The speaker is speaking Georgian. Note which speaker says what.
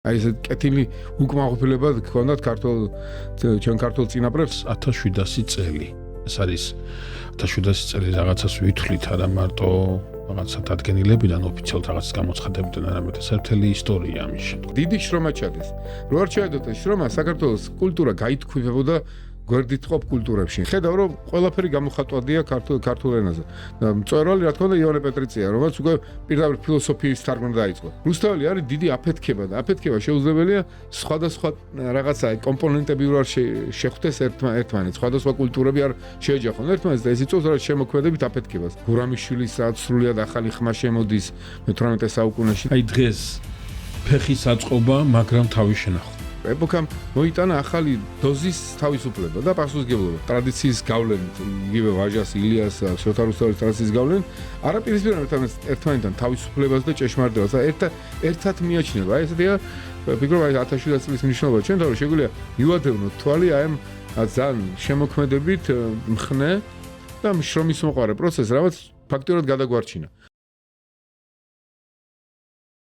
Speaker 1: აი ეს კეთილი უკმაყოფილება გქონდათ ჩვენ ქართულ წინაპრებს
Speaker 2: 1700 წელი. ეს არის 1700 წელი რაღაცას ვითვლით არა მარტო რაღაცა დადგენილებიდან ოფიციალურად რაღაცას გამოცხადებდნენ, არამედ ეს მთელი ისტორია ამის შემდგომ.
Speaker 1: დიდი შრომა ჩადის. რო არ ჩაედოთ ეს შრომა, საქართველოს კულტურა გაითქვიფებოდა გვერდით ყოფ კულტურებში. ხედავ რომ ყველაფერი გამოხატვადია ქართულ ენაზე. მწვერვალი რა თქმა უნდა ივანე პეტრიცია, რომელიც უკვე პირდაპირ ფილოსოფიის თარგმნა დაიწყო. რუსთაველი არის დიდი აფეთქება და აფეთქება შეუძლებელია სხვადასხვა რაღაცა კომპონენტები რო არ შეხვდეს ერთმანეთს, სხვადასხვა კულტურები არ შეეჯახონ ერთმანეთს და ეს იწვევს რაც შემოქმედებით აფეთქებას. გურამიშვილის რაც სრულიად ახალი ხმა შემოდის მე-18 საუკუნეში.
Speaker 2: აი დღეს ფეხის აწყობა, მაგრამ თავის შენახვა.
Speaker 1: ეპოქამ მოიტანა ახალი დოზის თავისუფლება და პასუხისმგებლობა. ტრადიციის გავლენით, იგივე ვაჟას, ილიას, შოთა რუსთაველის ტრადიციის გავლენით, არაპირისპირა ერთმანეთთან თავისუფლებას და ჭეშმარიტებას. ერთად მიაჩნდება. აი ესეთია, ფიქრობ აი 1700 წლის მნიშვნელობა ჩვენ თავი შეგვიძლია მივადევნოთ თვალი აი ამ ძალიან შემოქმედებით მხნე და შრომის მოყარე პროცესს, რაღაც ფაქტიურად გადაგვარჩინა.